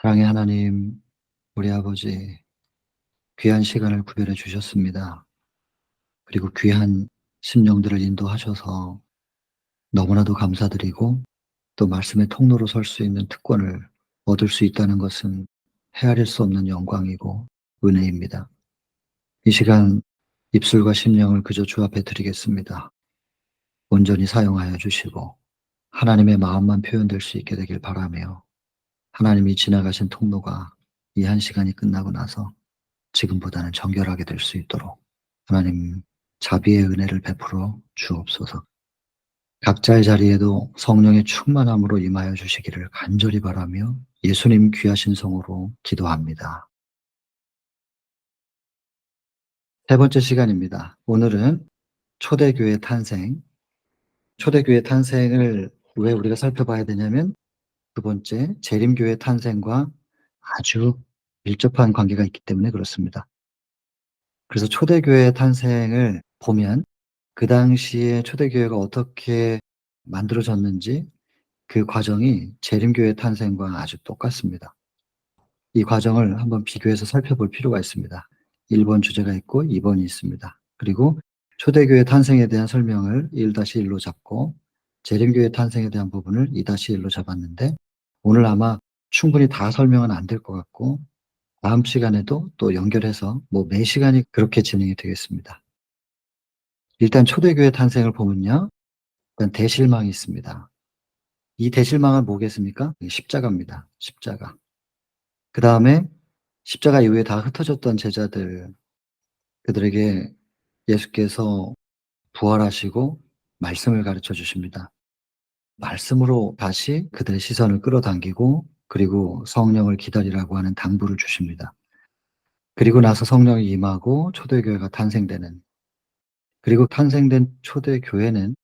사랑의 하나님, 우리 아버지, 귀한 시간을 구별해 주셨습니다. 그리고 귀한 심령들을 인도하셔서 너무나도 감사드리고 또 말씀의 통로로 설 수 있는 특권을 얻을 수 있다는 것은 헤아릴 수 없는 영광이고 은혜입니다. 이 시간 입술과 심령을 그저 주 앞에 드리겠습니다. 온전히 사용하여 주시고 하나님의 마음만 표현될 수 있게 되길 바라며 하나님이 지나가신 통로가 이 한 시간이 끝나고 나서 지금보다는 정결하게 될 수 있도록 하나님 자비의 은혜를 베풀어 주옵소서. 각자의 자리에도 성령의 충만함으로 임하여 주시기를 간절히 바라며 예수님 귀하신 성으로 기도합니다. 세 번째 시간입니다. 오늘은 초대교회 탄생, 초대교회 탄생을 왜 우리가 살펴봐야 되냐면 두 번째 재림교회 탄생과 아주 밀접한 관계가 있기 때문에 그렇습니다. 그래서 초대교회 탄생을 보면 그 당시에 초대교회가 어떻게 만들어졌는지 그 과정이 재림교회 탄생과 아주 똑같습니다. 이 과정을 한번 비교해서 살펴볼 필요가 있습니다. 1번 주제가 있고 2번이 있습니다. 그리고 초대교회 탄생에 대한 설명을 1-1로 잡고 재림교회 탄생에 대한 부분을 2-1로 잡았는데 오늘 아마 충분히 다 설명은 안 될 것 같고 다음 시간에도 또 연결해서 매 시간이 그렇게 진행이 되겠습니다. 일단 초대교회 탄생을 보면요. 일단 대실망이 있습니다. 이 대실망은 뭐겠습니까? 십자가입니다. 십자가. 그다음에 십자가 이후에 다 흩어졌던 제자들, 그들에게 예수께서 부활하시고 말씀을 가르쳐 주십니다. 말씀으로 다시 그들의 시선을 끌어당기고 그리고 성령을 기다리라고 하는 당부를 주십니다. 그리고 나서 성령이 임하고 초대교회가 탄생되는, 그리고 탄생된 초대교회는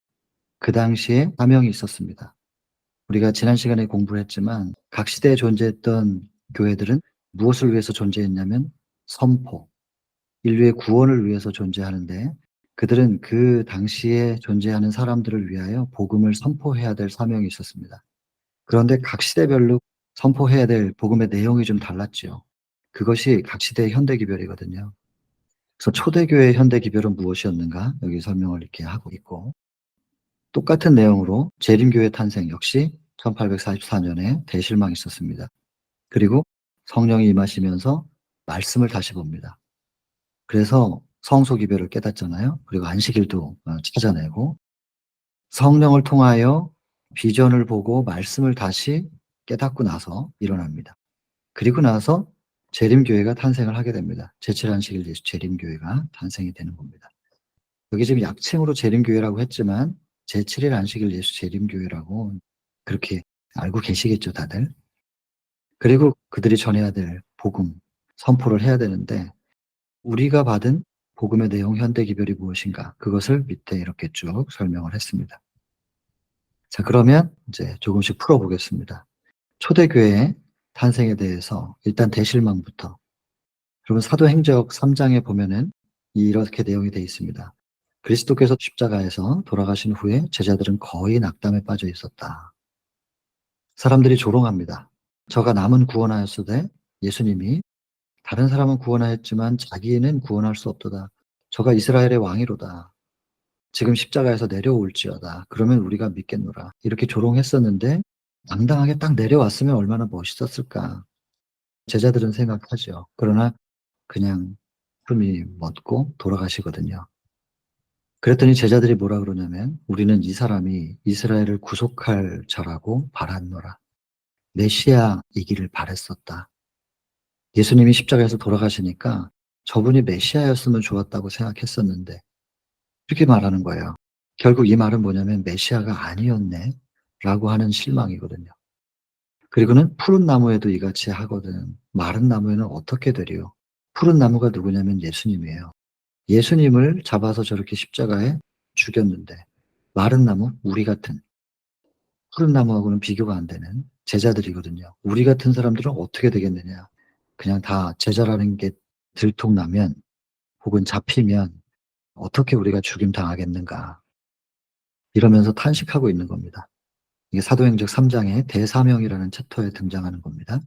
그 당시에 사명이 있었습니다. 우리가 지난 시간에 공부를 했지만 각 시대에 존재했던 교회들은 무엇을 위해서 존재했냐면 선포, 인류의 구원을 위해서 존재하는데 그들은 그 당시에 존재하는 사람들을 위하여 복음을 선포해야 될 사명이 있었습니다. 그런데 각 시대별로 선포해야 될 복음의 내용이 좀 달랐지요. 그것이 각 시대의 현대기별이거든요. 그래서 초대교회의 현대기별은 무엇이었는가 여기 설명을 이렇게 하고 있고, 똑같은 내용으로 재림교회 탄생 역시 1844년에 대실망이 있었습니다. 그리고 성령이 임하시면서 말씀을 다시 봅니다. 그래서 성소기별을 깨닫잖아요. 그리고 안식일도 찾아내고 성령을 통하여 비전을 보고 말씀을 다시 깨닫고 나서 일어납니다. 그리고 나서 재림교회가 탄생을 하게 됩니다. 제7안식일 예수 재림교회가 탄생이 되는 겁니다. 여기 지금 약칭으로 재림교회라고 했지만 제7일 안식일 예수 재림교회라고 그렇게 알고 계시겠죠, 다들. 그리고 그들이 전해야 될 복음, 선포를 해야 되는데 우리가 받은 복음의 내용 현대기별이 무엇인가, 그것을 밑에 이렇게 쭉 설명을 했습니다. 자, 그러면 이제 조금씩 풀어보겠습니다. 초대교회의 탄생에 대해서 일단 대실망부터. 여러분 사도행적 3장에 보면은 이렇게 내용이 되어 있습니다. 그리스도께서 십자가에서 돌아가신 후에 제자들은 거의 낙담에 빠져 있었다. 사람들이 조롱합니다. 저가 남은 구원하였으되 예수님이 다른 사람은 구원하였지만 자기는 구원할 수 없도다. 저가 이스라엘의 왕이로다. 지금 십자가에서 내려올지어다. 그러면 우리가 믿겠노라. 이렇게 조롱했었는데 당당하게 딱 내려왔으면 얼마나 멋있었을까. 제자들은 생각하죠. 그러나 그냥 숨이 멎고 돌아가시거든요. 그랬더니 제자들이 뭐라 그러냐면 우리는 이 사람이 이스라엘을 구속할 자라고 바랐노라. 메시아이기를 바랬었다. 예수님이 십자가에서 돌아가시니까 저분이 메시아였으면 좋았다고 생각했었는데 이렇게 말하는 거예요. 결국 이 말은 뭐냐면 메시아가 아니었네 라고 하는 실망이거든요. 그리고는 푸른 나무에도 이같이 하거든 마른 나무에는 어떻게 되리요? 푸른 나무가 누구냐면 예수님이에요. 예수님을 잡아서 저렇게 십자가에 죽였는데 마른 나무, 우리 같은 푸른 나무하고는 비교가 안 되는 제자들이거든요. 우리 같은 사람들은 어떻게 되겠느냐. 그냥 다 제자라는 게 들통나면 혹은 잡히면 어떻게 우리가 죽임 당하겠는가. 이러면서 탄식하고 있는 겁니다. 이게 사도행적 3장의 대사명이라는 챕터에 등장하는 겁니다.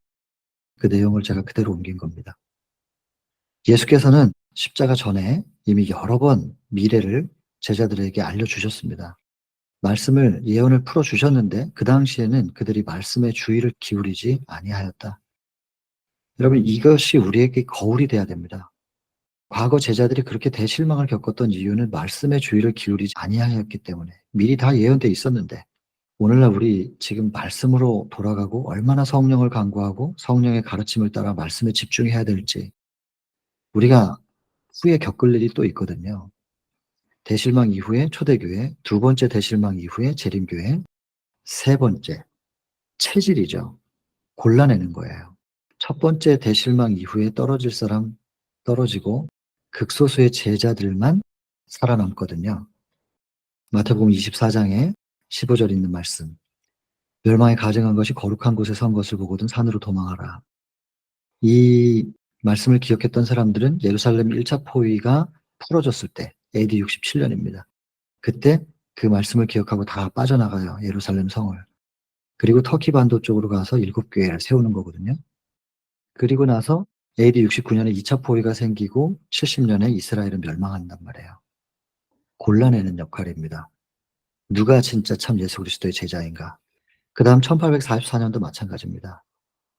그 내용을 제가 그대로 옮긴 겁니다. 예수께서는 십자가 전에 이미 여러 번 미래를 제자들에게 알려주셨습니다. 말씀을 예언을 풀어주셨는데 그 당시에는 그들이 말씀에 주의를 기울이지 아니하였다. 여러분, 이것이 우리에게 거울이 돼야 됩니다. 과거 제자들이 그렇게 대실망을 겪었던 이유는 말씀에 주의를 기울이지 아니하였기 때문에, 미리 다 예언돼 있었는데, 오늘날 우리 지금 말씀으로 돌아가고 얼마나 성령을 간구하고 성령의 가르침을 따라 말씀에 집중해야 될지 우리가 후에 겪을 일이 또 있거든요. 대실망 이후에 초대교회, 두 번째 대실망 이후에 재림교회, 세 번째 체질이죠. 골라내는 거예요. 첫 번째 대실망 이후에 떨어질 사람 떨어지고 극소수의 제자들만 살아남거든요. 마태복음 24장에 15절 있는 말씀. 멸망에 가증한 것이 거룩한 곳에 선 것을 보거든 산으로 도망하라. 이 말씀을 기억했던 사람들은 예루살렘 1차 포위가 풀어졌을 때 AD 67년입니다. 그때 그 말씀을 기억하고 다 빠져나가요. 예루살렘 성을. 그리고 터키 반도 쪽으로 가서 7교회를 세우는 거거든요. 그리고 나서 AD 69년에 2차 포위가 생기고 70년에 이스라엘은 멸망한단 말이에요. 골라내는 역할입니다. 누가 진짜 참 예수 그리스도의 제자인가. 그 다음 1844년도 마찬가지입니다.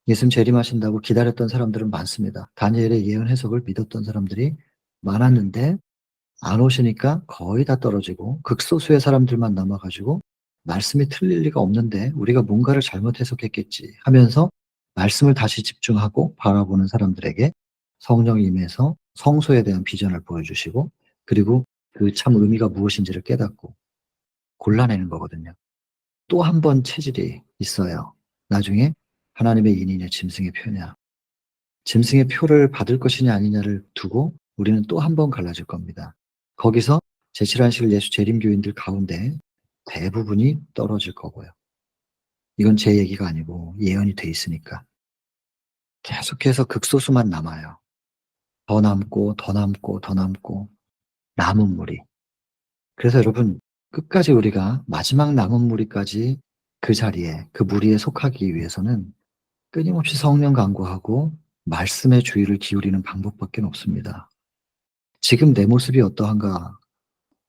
예수님 재림하신다고 기다렸던 사람들은 많습니다. 다니엘의 예언 해석을 믿었던 사람들이 많았는데 안 오시니까 거의 다 떨어지고 극소수의 사람들만 남아가지고 말씀이 틀릴 리가 없는데 우리가 뭔가를 잘못 해석했겠지 하면서 말씀을 다시 집중하고 바라보는 사람들에게 성령이 임해서 성소에 대한 비전을 보여주시고 그리고 그 참 의미가 무엇인지를 깨닫고 골라내는 거거든요. 또 한 번 체질이 있어요. 나중에 하나님의 인인의 짐승의 표냐. 짐승의 표를 받을 것이냐 아니냐를 두고 우리는 또 한 번 갈라질 겁니다. 거기서 제7안식일 예수 재림교인들 가운데 대부분이 떨어질 거고요. 이건 제 얘기가 아니고 예언이 돼 있으니까. 계속해서 극소수만 남아요. 더 남고 더 남고 더 남고 남은 무리. 그래서 여러분 끝까지 우리가 마지막 남은 무리까지 그 자리에 그 무리에 속하기 위해서는 끊임없이 성령 간구하고 말씀에 주의를 기울이는 방법밖에 없습니다. 지금 내 모습이 어떠한가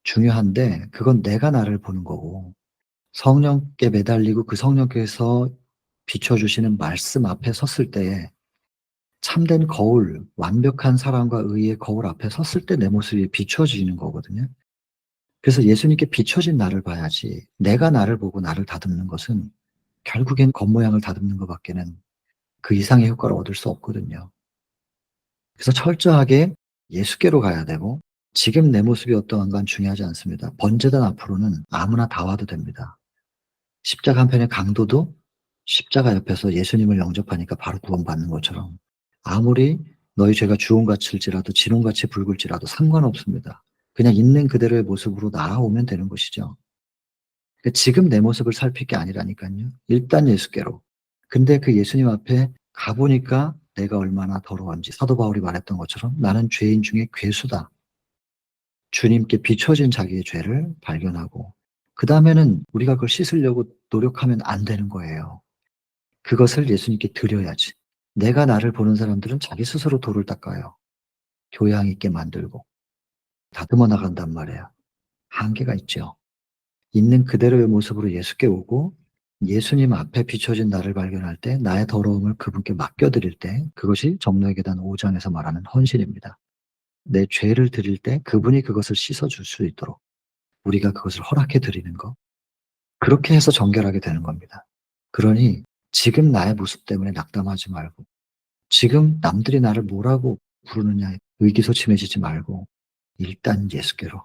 중요한데 그건 내가 나를 보는 거고 성령께 매달리고 그 성령께서 비춰주시는 말씀 앞에 섰을 때에 참된 거울, 완벽한 사랑과 의의 거울 앞에 섰을 때 내 모습이 비춰지는 거거든요. 그래서 예수님께 비춰진 나를 봐야지 내가 나를 보고 나를 다듬는 것은 결국엔 겉모양을 다듬는 것밖에는 그 이상의 효과를 얻을 수 없거든요. 그래서 철저하게 예수께로 가야 되고 지금 내 모습이 어떠한가 중요하지 않습니다. 번제단 앞으로는 아무나 다 와도 됩니다. 십자가 한편의 강도도 십자가 옆에서 예수님을 영접하니까 바로 구원받는 것처럼 아무리 너희 죄가 주홍같을지라도 진홍같이 붉을지라도 상관없습니다. 그냥 있는 그대로의 모습으로 나아오면 되는 것이죠. 그러니까 지금 내 모습을 살필 게 아니라니까요. 일단 예수께로. 근데 그 예수님 앞에 가보니까 내가 얼마나 더러운지 사도 바울이 말했던 것처럼 나는 죄인 중에 괴수다. 주님께 비춰진 자기의 죄를 발견하고 그 다음에는 우리가 그걸 씻으려고 노력하면 안 되는 거예요. 그것을 예수님께 드려야지. 내가 나를 보는 사람들은 자기 스스로 돌을 닦아요. 교양 있게 만들고 다듬어 나간단 말이에요. 한계가 있죠. 있는 그대로의 모습으로 예수께 오고 예수님 앞에 비춰진 나를 발견할 때 나의 더러움을 그분께 맡겨드릴 때 그것이 정로의 계단 5장에서 말하는 헌신입니다. 내 죄를 드릴 때 그분이 그것을 씻어줄 수 있도록 우리가 그것을 허락해 드리는 것. 그렇게 해서 정결하게 되는 겁니다. 그러니 지금 나의 모습 때문에 낙담하지 말고 지금 남들이 나를 뭐라고 부르느냐에 의기소침해지지 말고 일단 예수께로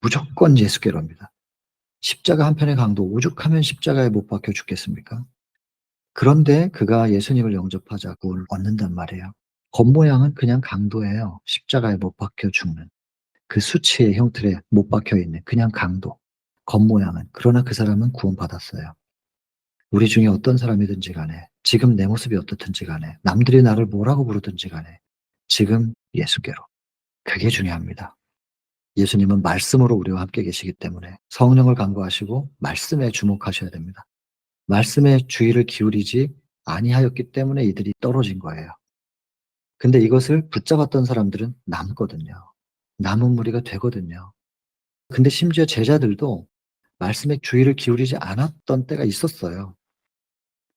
무조건 예수께로입니다. 십자가 한편의 강도 오죽하면 십자가에 못 박혀 죽겠습니까? 그런데 그가 예수님을 영접하자 구원을 얻는단 말이에요. 겉모양은 그냥 강도예요. 십자가에 못 박혀 죽는 그 수치의 형틀에 못 박혀 있는 그냥 강도. 겉모양은. 그러나 그 사람은 구원받았어요. 우리 중에 어떤 사람이든지 간에 지금 내 모습이 어떻든지 간에 남들이 나를 뭐라고 부르든지 간에 지금 예수께로. 그게 중요합니다. 예수님은 말씀으로 우리와 함께 계시기 때문에 성령을 간구하시고 말씀에 주목하셔야 됩니다. 말씀에 주의를 기울이지 아니하였기 때문에 이들이 떨어진 거예요. 근데 이것을 붙잡았던 사람들은 남거든요. 남은 무리가 되거든요. 근데 심지어 제자들도 말씀에 주의를 기울이지 않았던 때가 있었어요.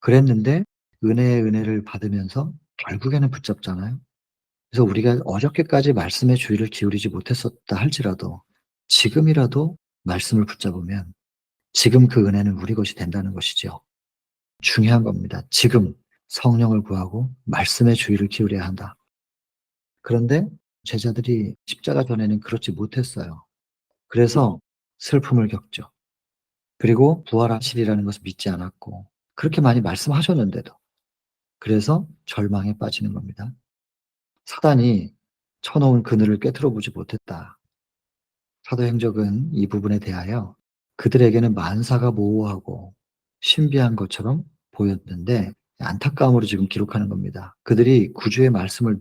그랬는데 은혜의 은혜를 받으면서 결국에는 붙잡잖아요. 그래서 우리가 어저께까지 말씀에 주의를 기울이지 못했었다 할지라도 지금이라도 말씀을 붙잡으면 지금 그 은혜는 우리 것이 된다는 것이죠. 중요한 겁니다. 지금 성령을 구하고 말씀에 주의를 기울여야 한다. 그런데 제자들이 십자가 전에는 그렇지 못했어요. 그래서 슬픔을 겪죠. 그리고 부활하시리라는 것을 믿지 않았고 그렇게 많이 말씀하셨는데도 그래서 절망에 빠지는 겁니다. 사단이 쳐놓은 그늘을 꿰뚫어 보지 못했다. 사도행적은 이 부분에 대하여 그들에게는 만사가 모호하고 신비한 것처럼 보였는데 안타까움으로 지금 기록하는 겁니다. 그들이 구주의 말씀을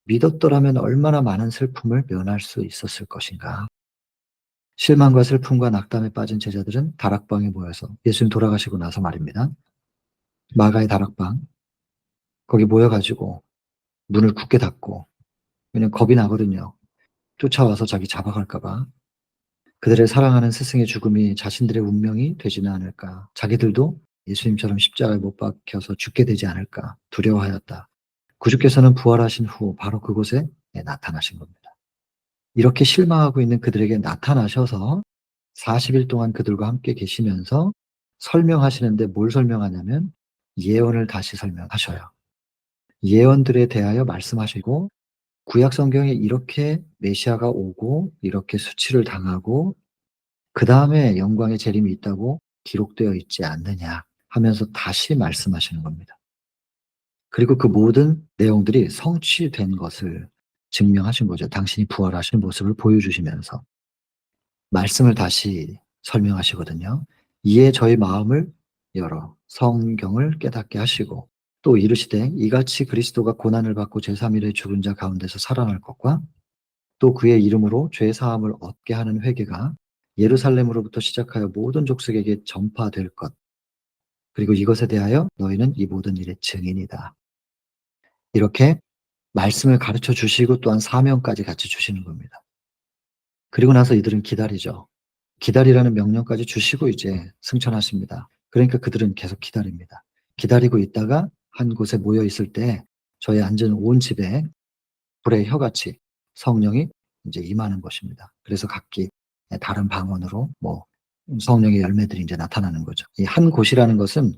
믿었더라면 얼마나 많은 슬픔을 면할 수 있었을 것인가. 실망과 슬픔과 낙담에 빠진 제자들은 다락방에 모여서 예수님 돌아가시고 나서 말입니다. 마가의 다락방 거기 모여가지고 문을 굳게 닫고 왜냐면 겁이 나거든요. 쫓아와서 자기 잡아갈까 봐. 그들의 사랑하는 스승의 죽음이 자신들의 운명이 되지는 않을까. 자기들도 예수님처럼 십자가에 못 박혀서 죽게 되지 않을까 두려워하였다. 구주께서는 부활하신 후 바로 그곳에 나타나신 겁니다. 이렇게 실망하고 있는 그들에게 나타나셔서 40일 동안 그들과 함께 계시면서 설명하시는데 뭘 설명하냐면 예언을 다시 설명하셔요. 예언들에 대하여 말씀하시고 구약 성경에 이렇게 메시아가 오고 이렇게 수치를 당하고 그 다음에 영광의 재림이 있다고 기록되어 있지 않느냐 하면서 다시 말씀하시는 겁니다. 그리고 그 모든 내용들이 성취된 것을 증명하신 거죠. 당신이 부활하신 모습을 보여주시면서 말씀을 다시 설명하시거든요. 이에 저희 마음을 열어 성경을 깨닫게 하시고 또 이르시되 이같이 그리스도가 고난을 받고 제3일에 죽은 자 가운데서 살아날 것과 또 그의 이름으로 죄 사함을 얻게 하는 회개가 예루살렘으로부터 시작하여 모든 족속에게 전파될 것. 그리고 이것에 대하여 너희는 이 모든 일의 증인이다. 이렇게 말씀을 가르쳐 주시고 또한 사명까지 같이 주시는 겁니다. 그리고 나서 이들은 기다리죠. 기다리라는 명령까지 주시고 이제 승천하십니다. 그러니까 그들은 계속 기다립니다. 기다리고 있다가 한 곳에 모여 있을 때 저희 앉은 온 집에 불의 혀같이 성령이 이제 임하는 것입니다. 그래서 각기 다른 방언으로 뭐 성령의 열매들이 이제 나타나는 거죠. 이 한 곳이라는 것은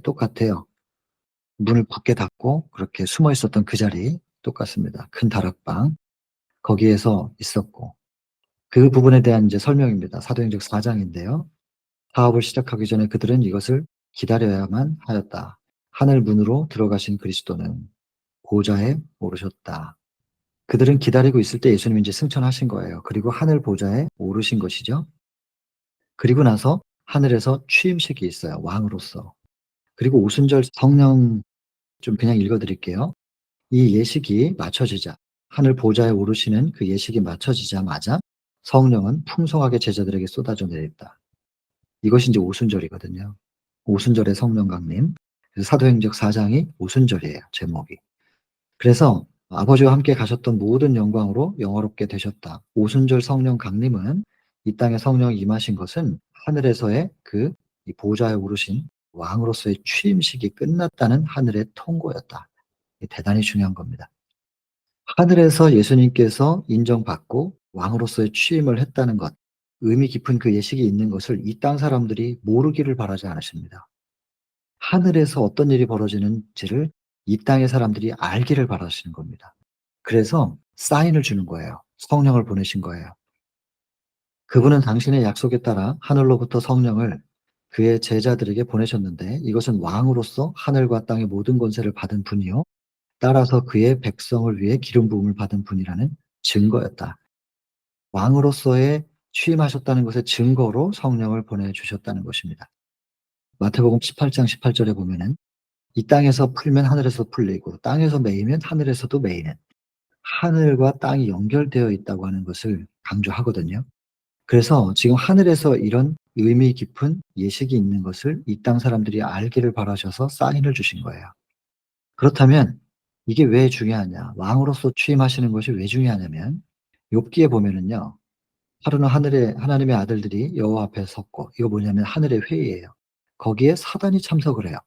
똑같아요. 문을 굳게 닫고 그렇게 숨어 있었던 그 자리 똑같습니다. 큰 다락방 거기에서 있었고 그 부분에 대한 이제 설명입니다. 사도행적 4장인데요. 사업을 시작하기 전에 그들은 이것을 기다려야만 하였다. 하늘 문으로 들어가신 그리스도는 보좌에 오르셨다. 그들은 기다리고 있을 때 예수님이 이제 승천하신 거예요. 그리고 하늘 보좌에 오르신 것이죠. 그리고 나서 하늘에서 취임식이 있어요. 왕으로서. 그리고 오순절 성령 좀 그냥 읽어드릴게요. 이 예식이 맞춰지자 하늘 보좌에 오르시는 그 예식이 맞춰지자마자 성령은 풍성하게 제자들에게 쏟아져 내렸다. 이것이 이제 오순절이거든요. 오순절의 성령 강림. 그래서 사도행적 4장이 오순절이에요. 제목이. 그래서 아버지와 함께 가셨던 모든 영광으로 영화롭게 되셨다. 오순절 성령 강림은 이 땅에 성령이 임하신 것은 하늘에서의 그 이 보좌에 오르신 왕으로서의 취임식이 끝났다는 하늘의 통고였다. 대단히 중요한 겁니다. 하늘에서 예수님께서 인정받고 왕으로서의 취임을 했다는 것, 의미 깊은 그 예식이 있는 것을 이 땅 사람들이 모르기를 바라지 않으십니다. 하늘에서 어떤 일이 벌어지는지를 이 땅의 사람들이 알기를 바라시는 겁니다. 그래서 사인을 주는 거예요. 성령을 보내신 거예요. 그분은 당신의 약속에 따라 하늘로부터 성령을 그의 제자들에게 보내셨는데 이것은 왕으로서 하늘과 땅의 모든 권세를 받은 분이요. 따라서 그의 백성을 위해 기름 부음을 받은 분이라는 증거였다. 왕으로서의 취임하셨다는 것의 증거로 성령을 보내주셨다는 것입니다. 마태복음 18장 18절에 보면은 이 땅에서 풀면 하늘에서 풀리고 땅에서 매이면 하늘에서도 매이는 하늘과 땅이 연결되어 있다고 하는 것을 강조하거든요. 그래서 지금 하늘에서 이런 의미 깊은 예식이 있는 것을 이 땅 사람들이 알기를 바라셔서 사인을 주신 거예요. 그렇다면 이게 왜 중요하냐? 왕으로서 취임하시는 것이 왜 중요하냐면 욥기에 보면은요. 하루는 하늘에 하나님의 아들들이 여호와 앞에 섰고 이거 뭐냐면 하늘의 회의예요. 거기에 사단이 참석을 해요.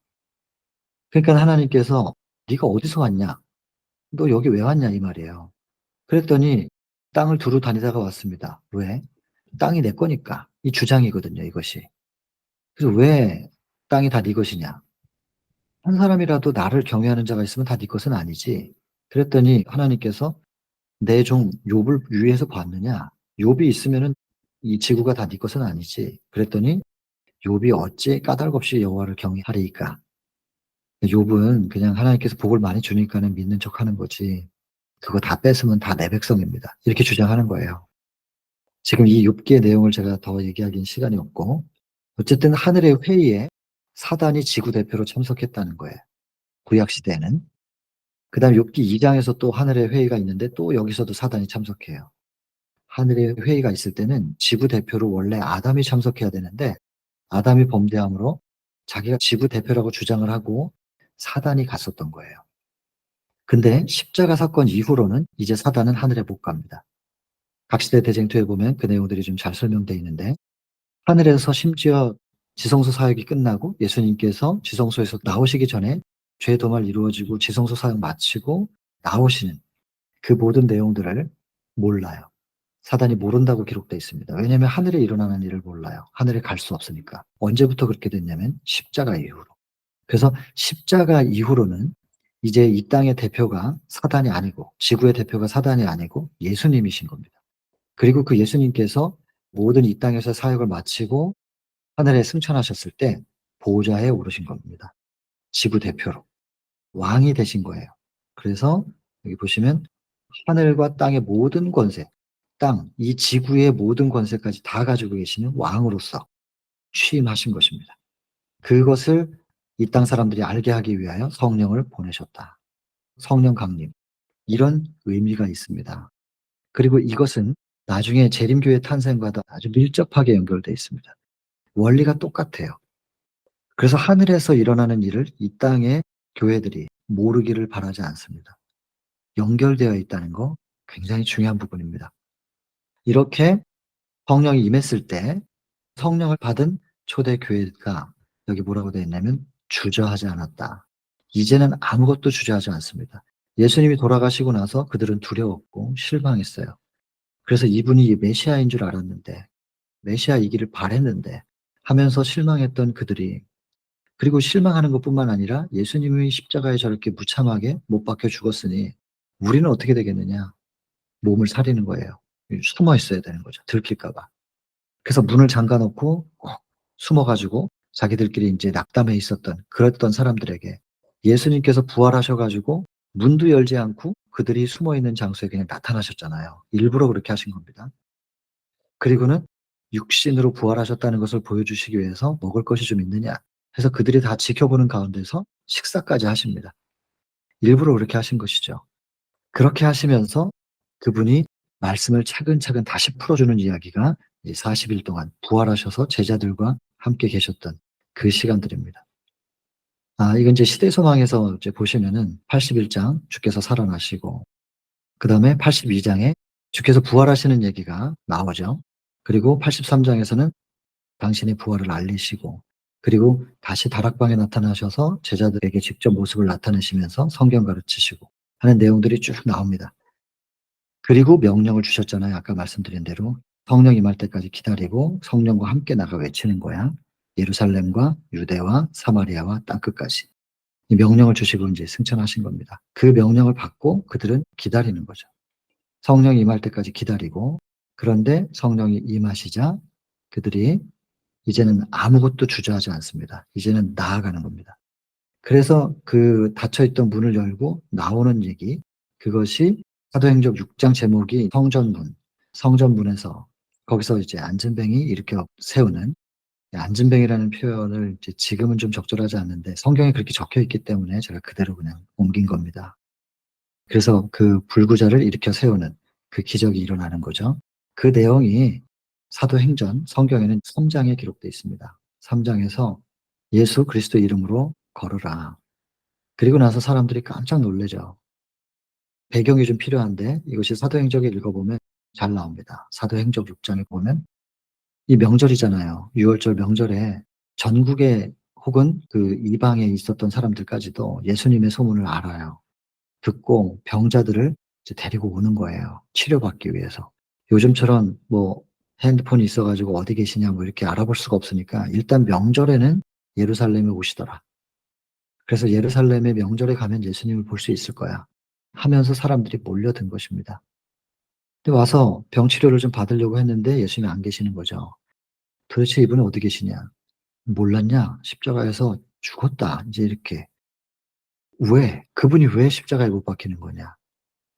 그러니까 하나님께서 "네가 어디서 왔냐? 너 여기 왜 왔냐?" 이 말이에요. 그랬더니 땅을 두루 다니다가 왔습니다. 왜? 땅이 내 거니까. 이 주장이거든요, 이것이. 그래서 "왜 땅이 다 네 것이냐? 한 사람이라도 나를 경외하는 자가 있으면 다 네 것은 아니지." 그랬더니 하나님께서 "내 종 욥을 유의해서 봤느냐? 욥이 있으면은 이 지구가 다 네 것은 아니지." 그랬더니 "욥이 어찌 까닭 없이 여호와를 경외하리이까?" 욥은 그냥 하나님께서 복을 많이 주니까는 믿는 척하는 거지 "그거 다 뺏으면 다 내 백성입니다." 이렇게 주장하는 거예요. 지금 이 욥기의 내용을 제가 더 얘기하기는 시간이 없고 어쨌든 하늘의 회의에 사단이 지구 대표로 참석했다는 거예요, 구약 시대에는. 그다음에 욥기 2 장에서 또 하늘의 회의가 있는데 또 여기서도 사단이 참석해요. 하늘의 회의가 있을 때는 지구 대표로 원래 아담이 참석해야 되는데 아담이 범죄함으로 자기가 지구 대표라고 주장을 하고 사단이 갔었던 거예요. 근데 십자가 사건 이후로는 이제 사단은 하늘에 못 갑니다. 각시대 대쟁투에 보면 그 내용들이 좀 잘 설명되어 있는데 하늘에서 심지어 지성소 사역이 끝나고 예수님께서 지성소에서 나오시기 전에 죄 도말 이루어지고 지성소 사역 마치고 나오시는 그 모든 내용들을 몰라요. 사단이 모른다고 기록되어 있습니다. 왜냐하면 하늘에 일어나는 일을 몰라요. 하늘에 갈 수 없으니까. 언제부터 그렇게 됐냐면 십자가 이후로. 그래서 십자가 이후로는 이제 이 땅의 대표가 사단이 아니고 지구의 대표가 사단이 아니고 예수님이신 겁니다. 그리고 그 예수님께서 모든 이 땅에서 사역을 마치고 하늘에 승천하셨을 때 보좌에 오르신 겁니다. 지구 대표로. 왕이 되신 거예요. 그래서 여기 보시면 하늘과 땅의 모든 권세, 땅, 이 지구의 모든 권세까지 다 가지고 계시는 왕으로서 취임하신 것입니다. 그것을 이 땅 사람들이 알게 하기 위하여 성령을 보내셨다. 성령 강림. 이런 의미가 있습니다. 그리고 이것은 나중에 재림교회 탄생과도 아주 밀접하게 연결되어 있습니다. 원리가 똑같아요. 그래서 하늘에서 일어나는 일을 이 땅의 교회들이 모르기를 바라지 않습니다. 연결되어 있다는 거 굉장히 중요한 부분입니다. 이렇게 성령이 임했을 때 성령을 받은 초대교회가 여기 뭐라고 되어 있냐면 주저하지 않았다. 이제는 아무것도 주저하지 않습니다. 예수님이 돌아가시고 나서 그들은 두려웠고 실망했어요. 그래서 이분이 메시아인 줄 알았는데 메시아이기를 바랬는데 하면서 실망했던 그들이 그리고 실망하는 것뿐만 아니라 예수님이 십자가에 저렇게 무참하게 못 박혀 죽었으니 우리는 어떻게 되겠느냐. 몸을 사리는 거예요. 숨어 있어야 되는 거죠. 들킬까 봐. 그래서 문을 잠가 놓고 꼭 숨어 가지고 자기들끼리 인제 낙담해 있었던 그랬던 사람들에게 예수님께서 부활하셔 가지고 문도 열지 않고 그들이 숨어 있는 장소에 그냥 나타나셨잖아요. 일부러 그렇게 하신 겁니다. 그리고는 육신으로 부활하셨다는 것을 보여주시기 위해서 먹을 것이 좀 있느냐 해서 그들이 다 지켜보는 가운데서 식사까지 하십니다. 일부러 그렇게 하신 것이죠. 그렇게 하시면서 그분이 말씀을 차근차근 다시 풀어주는 이야기가 이 40일 동안 부활하셔서 제자들과 함께 계셨던 그 시간들입니다. 이건 이제 시대소망에서 이제 보시면은 81장 주께서 살아나시고 그다음에 82 장에 주께서 부활하시는 얘기가 나오죠. 그리고 83 장에서는 당신의 부활을 알리시고 그리고 다시 다락방에 나타나셔서 제자들에게 직접 모습을 나타내시면서 성경 가르치시고 하는 내용들이 쭉 나옵니다. 그리고 명령을 주셨잖아요. 아까 말씀드린 대로. 성령 임할 때까지 기다리고 성령과 함께 나가 외치는 거야. 예루살렘과 유대와 사마리아와 땅끝까지. 이 명령을 주시고 이제 승천하신 겁니다. 그 명령을 받고 그들은 기다리는 거죠. 성령이 임할 때까지 기다리고 그런데 성령이 임하시자 그들이 이제는 아무것도 주저하지 않습니다. 이제는 나아가는 겁니다. 그래서 그 닫혀 있던 문을 열고 나오는 얘기 그것이 사도행전 6장 제목이 성전문, 성전문에서 거기서 이제 안진뱅이 일으켜 세우는 안진뱅이라는 표현을 이제 지금은 좀 적절하지 않는데 성경에 그렇게 적혀 있기 때문에 제가 그대로 그냥 옮긴 겁니다. 그래서 그 불구자를 일으켜 세우는 그 기적이 일어나는 거죠. 그 내용이 사도행전 성경에는 3 장에 기록되어 있습니다. 3 장에서 "예수 그리스도 이름으로 걸으라." 그리고 나서 사람들이 깜짝 놀라죠. 배경이 좀 필요한데 이것이 사도행전을 읽어보면 잘 나옵니다. 사도행전 6 장에 보면 이 명절이잖아요. 유월절 명절에 전국에 혹은 그 이방에 있었던 사람들까지도 예수님의 소문을 알아요. 듣고 병자들을 이제 데리고 오는 거예요, 치료받기 위해서. 요즘처럼 뭐 핸드폰이 있어 가지고 "어디 계시냐." 뭐 이렇게 알아볼 수가 없으니까 일단 명절에는 예루살렘에 오시더라. 그래서 '예루살렘에 명절에 가면 예수님을 볼 수 있을 거야.' 하면서 사람들이 몰려든 것입니다. 근데 와서 병 치료를 좀 받으려고 했는데 예수님이 안 계시는 거죠. "도대체 이분은 어디 계시냐? 몰랐냐? 십자가에서 죽었다." 인제 이렇게. 왜? 그분이 왜 십자가에 못 박히는 거냐?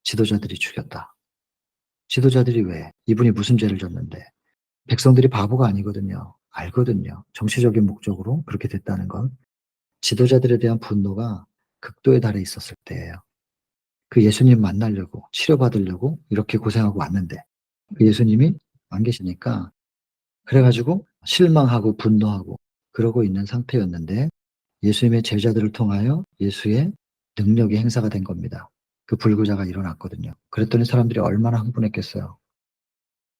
지도자들이 죽였다. 지도자들이 왜? 이분이 무슨 죄를 졌는데. 백성들이 바보가 아니거든요. 알거든요. 정치적인 목적으로 그렇게 됐다는 건. 지도자들에 대한 분노가 극도에 달해 있었을 때예요. 그 예수님 만나려고 치료받으려고 이렇게 고생하고 왔는데 그 예수님이 안 계시니까 그래 가지고 실망하고 분노하고 그러고 있는 상태였는데 예수님의 제자들을 통하여 예수의 능력이 행사가 된 겁니다. 그 불구자가 일어났거든요. 그랬더니 사람들이 얼마나 흥분했겠어요.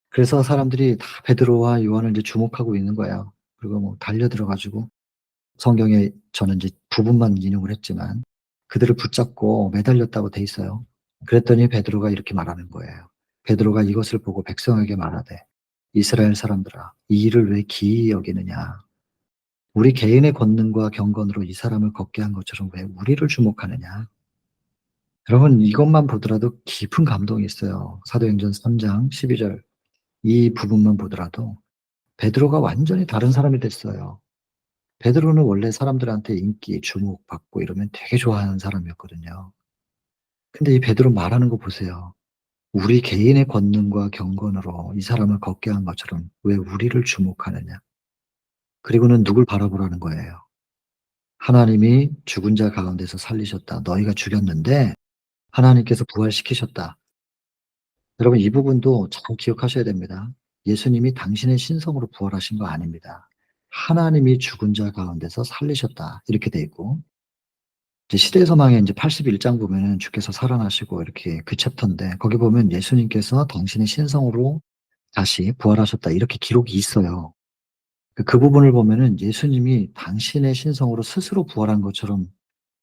그래서 사람들이 다 베드로와 요한을 이제 주목하고 있는 거예요. 그리고 뭐 달려들어 가지고 성경에 저는 이제 부분만 인용을 했지만 그들을 붙잡고 매달렸다고 돼 있어요. 그랬더니 베드로가 이렇게 말하는 거예요. 베드로가 이것을 보고 백성에게 말하되 "이스라엘 사람들아 이 일을 왜 기이히 여기느냐. 우리 개인의 권능과 경건으로 이 사람을 걷게 한 것처럼 왜 우리를 주목하느냐." 여러분 이것만 보더라도 깊은 감동이 있어요. 사도행전 3장 12절 이 부분만 보더라도 베드로가 완전히 다른 사람이 됐어요. 베드로는 원래 사람들한테 인기, 주목받고 이러면 되게 좋아하는 사람이었거든요. 근데 이 베드로 말하는 거 보세요. "우리 개인의 권능과 경건으로 이 사람을 걷게 한 것처럼 왜 우리를 주목하느냐." 그리고는 누굴 바라보라는 거예요. "하나님이 죽은 자 가운데서 살리셨다. 너희가 죽였는데 하나님께서 부활시키셨다." 여러분 이 부분도 잘 기억하셔야 됩니다. 예수님이 당신의 신성으로 부활하신 거 아닙니다. "하나님이 죽은 자 가운데서 살리셨다." 이렇게 돼 있고 이제 시대소망에 인제 81장 보면은 주께서 살아나시고 이렇게 그 챕터인데 거기 보면 "예수님께서 당신의 신성으로 다시 부활하셨다." 이렇게 기록이 있어요. 그 부분을 보면은 예수님이 당신의 신성으로 스스로 부활한 것처럼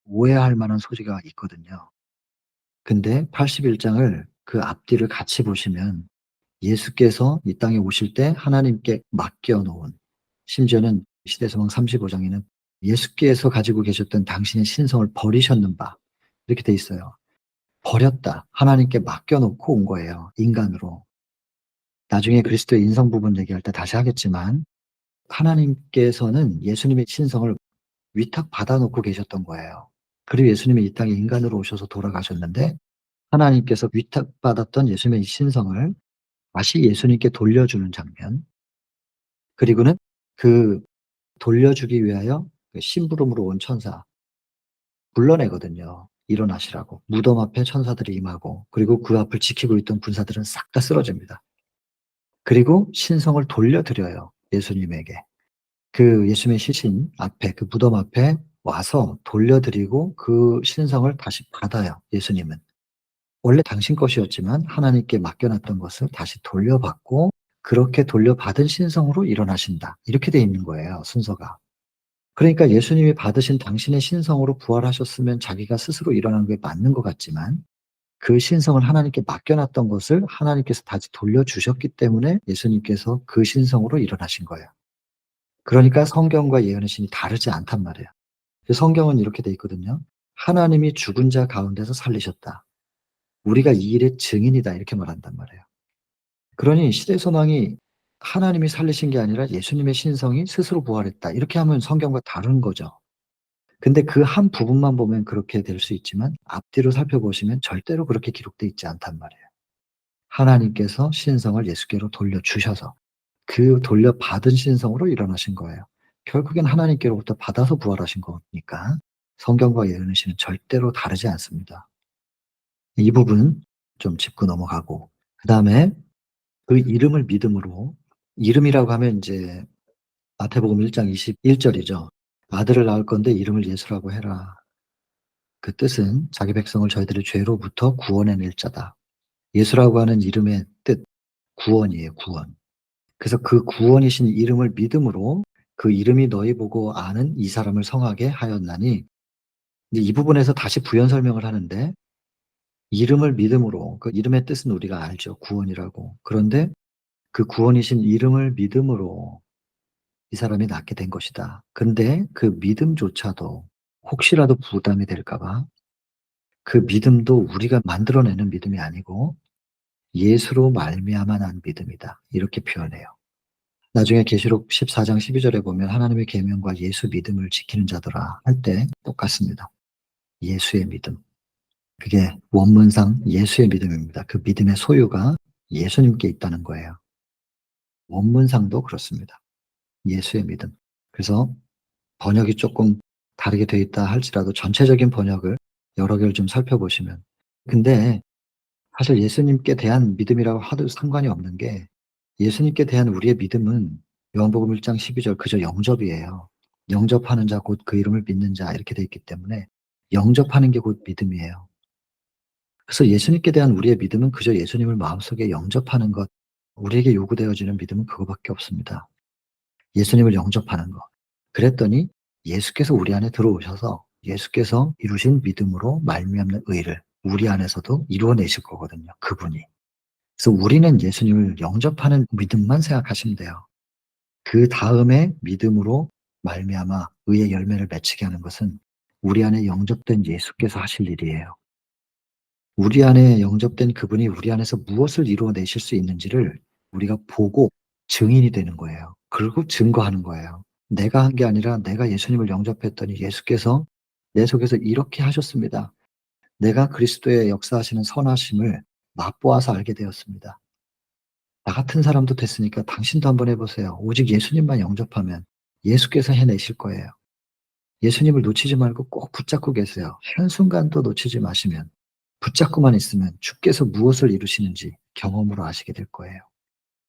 오해할 만한 소지가 있거든요. 근데 81 장을 그 앞뒤를 같이 보시면 예수께서 이 땅에 오실 때 하나님께 맡겨 놓은 심지어는 시대소망 35 장에는 예수께서 가지고 계셨던 당신의 신성을 버리셨는 바 이렇게 돼 있어요. 버렸다. 하나님께 맡겨 놓고 온 거예요, 인간으로. 나중에 그리스도의 인성 부분 얘기할 때 다시 하겠지만 하나님께서는 예수님의 신성을 위탁받아 놓고 계셨던 거예요. 그리고 예수님이 이 땅에 인간으로 오셔서 돌아가셨는데 하나님께서 위탁받았던 예수님의 신성을 다시 예수님께 돌려주는 장면. 그리고는 그 돌려주기 위하여 그 심부름으로 온 천사 불러내거든요, 일어나시라고. 무덤 앞에 천사들이 임하고 그리고 그 앞을 지키고 있던 군사들은 싹 다 쓰러집니다. 그리고 신성을 돌려드려요, 예수님에게. 그 예수님의 시신 앞에 그 무덤 앞에 와서 돌려드리고 그 신성을 다시 받아요, 예수님은. 원래 당신 것이었지만 하나님께 맡겨 놨던 것을 다시 돌려받고 그렇게 돌려받은 신성으로 일어나신다. 이렇게 돼 있는 거예요, 순서가. 그러니까 예수님이 받으신 당신의 신성으로 부활하셨으면 자기가 스스로 일어난 게 맞는 것 같지만 그 신성을 하나님께 맡겨 놨던 것을 하나님께서 다시 돌려주셨기 때문에 예수님께서 그 신성으로 일어나신 거예요. 그러니까 성경과 예언의 신이 다르지 않단 말이에요. 그 성경은 이렇게 돼 있거든요. "하나님이 죽은 자 가운데서 살리셨다. 우리가 이 일의 증인이다." 이렇게 말한단 말이에요. 그러니 시대 소망이 하나님이 살리신 게 아니라 예수님의 신성이 스스로 부활했다. 이렇게 하면 성경과 다른 거죠. 근데 그 한 부분만 보면 그렇게 될 수 있지만 앞뒤로 살펴보시면 절대로 그렇게 기록되어 있지 않단 말이에요. 하나님께서 신성을 예수께로 돌려주셔서 그 돌려받은 신성으로 일어나신 거예요. 결국엔 하나님께로부터 받아서 부활하신 거니까 성경과 예언의 신은 절대로 다르지 않습니다. 이 부분 좀 짚고 넘어가고 그다음에 그 이름을 믿음으로 이름이라고 하면 이제 마태복음 1장 21절이죠. 아들을 낳을 건데 이름을 예수라고 해라. 그 뜻은 자기 백성을 저희들의 죄로부터 구원해낼 자다. 예수라고 하는 이름의 뜻, 구원이에요, 구원. 그래서 그 구원이신 이름을 믿음으로 그 이름이 너희 보고 아는 이 사람을 성하게 하였나니, 이제 이 부분에서 다시 부연 설명을 하는데, 이름을 믿음으로, 그 이름의 뜻은 우리가 알죠. 구원이라고. 그런데 그 구원이신 이름을 믿음으로 이 사람이 낫게 된 것이다. 근데 그 믿음조차도 혹시라도 부담이 될까봐, 그 믿음도 우리가 만들어내는 믿음이 아니고 예수로 말미암아 난 믿음이다. 이렇게 표현해요. 나중에 계시록 14장 12절에 보면 하나님의 계명과 예수 믿음을 지키는 자더라 할 때 똑같습니다. 예수의 믿음. 그게 원문상 예수의 믿음입니다. 그 믿음의 소유가 예수님께 있다는 거예요. 원문상도 그렇습니다. 예수의 믿음. 그래서 번역이 조금 다르게 되어 있다 할지라도 전체적인 번역을 여러 개를 좀 살펴보시면, 근데 사실 예수님께 대한 믿음이라고 하도 상관이 없는 게, 예수님께 대한 우리의 믿음은 요한복음 1장 12절 그저 영접이에요. 영접하는 자 곧 그 이름을 믿는 자 이렇게 되어 있기 때문에 영접하는 게 곧 믿음이에요. 그래서 예수님께 대한 우리의 믿음은 그저 예수님을 마음속에 영접하는 것, 우리에게 요구되어지는 믿음은 그거밖에 없습니다. 예수님을 영접하는 것. 그랬더니 예수께서 우리 안에 들어오셔서 예수께서 이루신 믿음으로 말미암는 의를 우리 안에서도 이루어내실 거거든요. 그분이. 그래서 우리는 예수님을 영접하는 믿음만 생각하시면 돼요. 그 다음에 믿음으로 말미암아 의의 열매를 맺히게 하는 것은 우리 안에 영접된 예수께서 하실 일이에요. 우리 안에 영접된 그분이 우리 안에서 무엇을 이루어내실 수 있는지를 우리가 보고 증인이 되는 거예요. 그리고 증거하는 거예요. 내가 한 게 아니라 내가 예수님을 영접했더니 예수께서 내 속에서 이렇게 하셨습니다. 내가 그리스도의 역사하시는 선하심을 맛보아서 알게 되었습니다. 나 같은 사람도 됐으니까 당신도 한번 해보세요. 오직 예수님만 영접하면 예수께서 해내실 거예요. 예수님을 놓치지 말고 꼭 붙잡고 계세요. 한순간도 놓치지 마시면, 붙잡고만 있으면 주께서 무엇을 이루시는지 경험으로 아시게 될 거예요.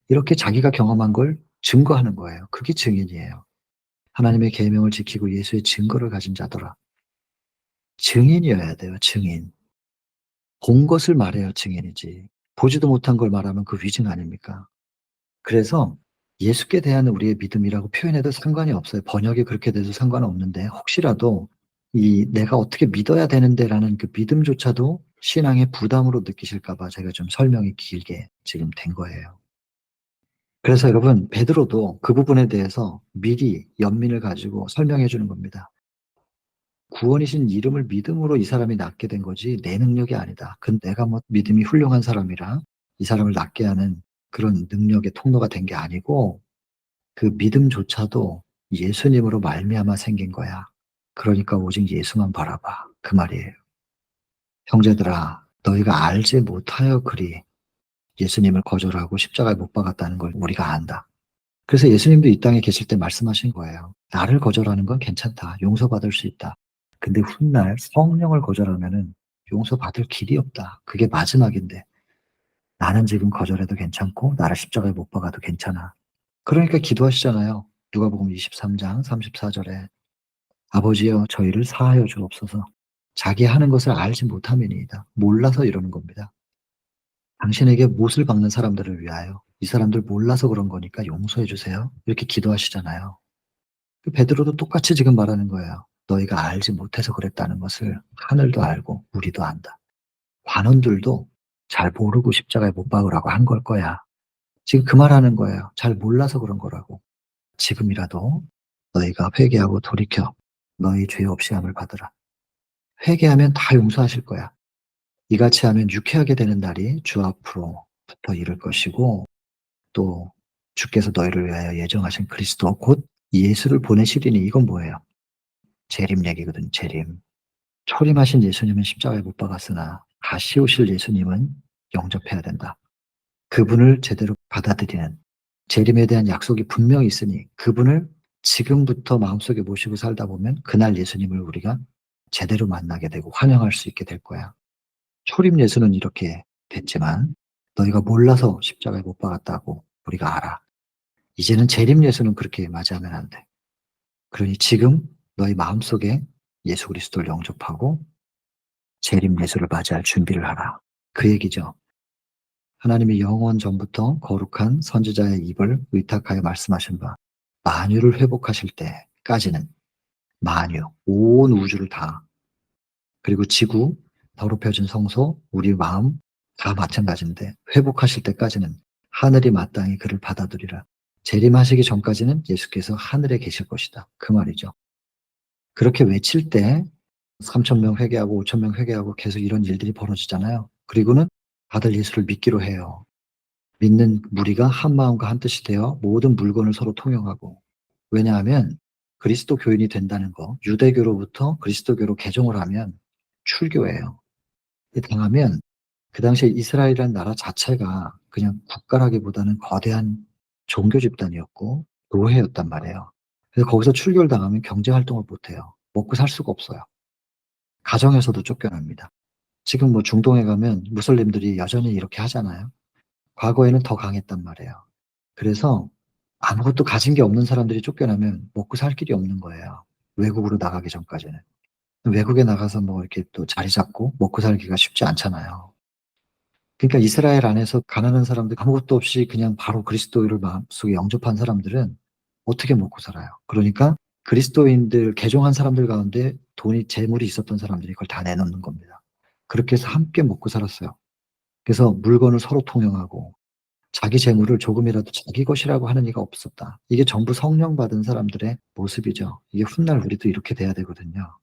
이렇게 자기가 경험한 걸 증거하는 거예요. 그게 증인이에요. 하나님의 계명을 지키고 예수의 증거를 가진 자더라. 증인이어야 돼요. 증인. 본 것을 말해야 증인이지. 보지도 못한 걸 말하면 그 위증 아닙니까? 그래서 예수께 대한 우리의 믿음이라고 표현해도 상관이 없어요. 번역이 그렇게 돼도 상관없는데, 혹시라도 이 내가 어떻게 믿어야 되는데라는 그 믿음조차도 신앙의 부담으로 느끼실까 봐 제가 좀 설명이 길게 지금 된 거예요. 그래서 여러분, 베드로도 그 부분에 대해서 미리 연민을 가지고 설명해 주는 겁니다. 구원이신 이름을 믿음으로 이 사람이 낫게 된 거지 내 능력이 아니다. 내가 뭐 믿음이 훌륭한 사람이라 이 사람을 낫게 하는 그런 능력의 통로가 된 게 아니고, 그 믿음조차도 예수님으로 말미암아 생긴 거야. 그러니까 오직 예수만 바라봐. 그 말이에요. 형제들아, 너희가 알지 못하여 그리 예수님을 거절하고 십자가에 못 박았다는 걸 우리가 안다. 그래서 예수님도 이 땅에 계실 때 말씀하신 거예요. 나를 거절하는 건 괜찮다. 용서받을 수 있다. 근데 훗날 성령을 거절하면은 용서받을 길이 없다. 그게 마지막인데 나는 지금 거절해도 괜찮고 나를 십자가에 못 박아도 괜찮아. 그러니까 기도하시잖아요. 누가복음 23장 34절에 아버지여 저희를 사하여 주옵소서. 자기 하는 것을 알지 못함이니이다. 몰라서 이러는 겁니다. 당신에게 못을 박는 사람들을 위하여 이 사람들 몰라서 그런 거니까 용서해 주세요. 이렇게 기도하시잖아요. 베드로도 똑같이 지금 말하는 거예요. 너희가 알지 못해서 그랬다는 것을 하늘도 알고 우리도 안다. 관원들도 잘 모르고 십자가에 못 박으라고 한 걸 거야. 지금 그 말하는 거예요. 잘 몰라서 그런 거라고. 지금이라도 너희가 회개하고 돌이켜 너희 죄 없이 함을 받으라. 회개하면 다 용서하실 거야. 이같이 하면 유쾌하게 되는 날이 주 앞으로부터 이를 것이고, 또 주께서 너희를 위하여 예정하신 그리스도 곧 예수를 보내시리니, 이건 뭐예요? 재림 얘기거든. 재림. 초림하신 예수님은 십자가에 못 박았으나 다시 오실 예수님은 영접해야 된다. 그분을 제대로 받아들이는, 재림에 대한 약속이 분명히 있으니 그분을 지금부터 마음속에 모시고 살다 보면 그날 예수님을 우리가 제대로 만나게 되고 환영할 수 있게 될 거야. 초림 예수는 이렇게 됐지만 너희가 몰라서 십자가에 못 박았다고 우리가 알아. 이제는 재림 예수는 그렇게 맞이하면 안 돼. 그러니 지금 너희 마음속에 예수 그리스도를 영접하고 재림 예수를 맞이할 준비를 하라. 그 얘기죠. 하나님이 영원 전부터 거룩한 선지자의 입을 의탁하여 말씀하신 바 만유를 회복하실 때까지는, 만유, 온 우주를 다, 그리고 지구, 더럽혀진 성소, 우리 마음 다 마찬가지인데 회복하실 때까지는 하늘이 마땅히 그를 받아들이라. 재림하시기 전까지는 예수께서 하늘에 계실 것이다. 그 말이죠. 그렇게 외칠 때 3천 명 회개하고 5천 명 회개하고 계속 이런 일들이 벌어지잖아요. 그리고는 다들 예수를 믿기로 해요. 믿는 무리가 한 마음과 한 뜻이 되어 모든 물건을 서로 통용하고, 왜냐하면 그리스도 교인이 된다는 거, 유대교로부터 그리스도교로 개종을 하면 출교예요. 당하면 그 당시에 이스라엘이라는 나라 자체가 그냥 국가라기보다는 거대한 종교 집단이었고 노예였단 말이에요. 그래서 거기서 출교를 당하면 경제 활동을 못해요. 먹고 살 수가 없어요. 가정에서도 쫓겨납니다. 지금 뭐 중동에 가면 무슬림들이 여전히 이렇게 하잖아요. 과거에는 더 강했단 말이에요. 그래서 아무것도 가진 게 없는 사람들이 쫓겨나면 먹고 살 길이 없는 거예요. 외국으로 나가기 전까지는. 외국에 나가서 뭐 이렇게 또 자리 잡고 먹고 살기가 쉽지 않잖아요. 그러니까 이스라엘 안에서 가난한 사람들, 아무것도 없이 그냥 바로 그리스도를 마음속에 영접한 사람들은 어떻게 먹고 살아요? 그러니까 그리스도인들, 개종한 사람들 가운데 돈이, 재물이 있었던 사람들이 그걸 다 내놓는 겁니다. 그렇게 해서 함께 먹고 살았어요. 그래서 물건을 서로 통용하고 자기 재물을 조금이라도 자기 것이라고 하는 이가 없었다. 이게 전부 성령 받은 사람들의 모습이죠. 이게 훗날 우리도 이렇게 돼야 되거든요.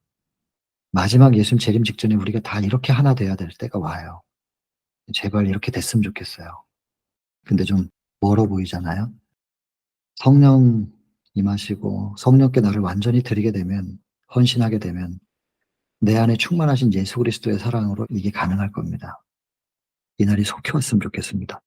마지막 예수님 재림 직전에 우리가 다 이렇게 하나 돼야 될 때가 와요. 제발 이렇게 됐으면 좋겠어요. 근데 좀 멀어 보이잖아요. 성령 임하시고 성령께 나를 완전히 드리게 되면, 헌신하게 되면 내 안에 충만하신 예수 그리스도의 사랑으로 이게 가능할 겁니다. 이날이 속히 왔으면 좋겠습니다.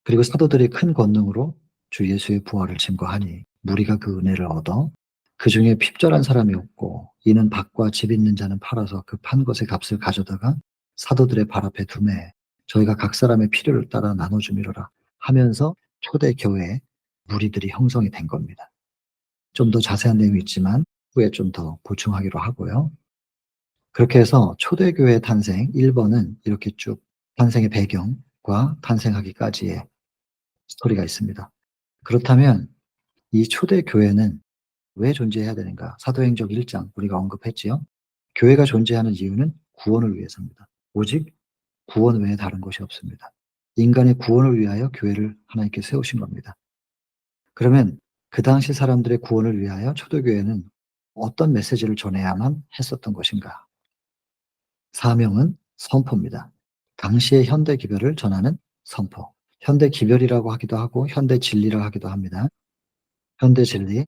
그리고 사도들이 큰 권능으로 주 예수의 부활을 증거하니 무리가 그 은혜를 얻어 그 중에 핍절한 사람이 없고 이는 밭과 집 있는 자는 팔아서 그 판 것의 값을 가져다가 사도들의 발 앞에 두매 저희가 각 사람의 필요를 따라 나눠주미로라 하면서 초대 교회 무리들이 형성이 된 겁니다. 좀 더 자세한 내용이 있지만 후에 좀 더 보충하기로 하고요. 그렇게 해서 초대교회 탄생 1번은 이렇게 쭉 탄생의 배경과 탄생하기까지의 스토리가 있습니다. 그렇다면 이 초대교회는 왜 존재해야 되는가? 사도행전 1장 우리가 언급했지요. 교회가 존재하는 이유는 구원을 위해서입니다. 오직 구원 외에 다른 것이 없습니다. 인간의 구원을 위하여 교회를 하나님께 세우신 겁니다. 그러면 그 당시 사람들의 구원을 위하여 초대교회는 어떤 메시지를 전해야만 했었던 것인가? 사명은 선포입니다. 당시의 현대 기별을 전하는 선포. 현대 기별이라고 하기도 하고 현대 진리라고 하기도 합니다. 현대 진리.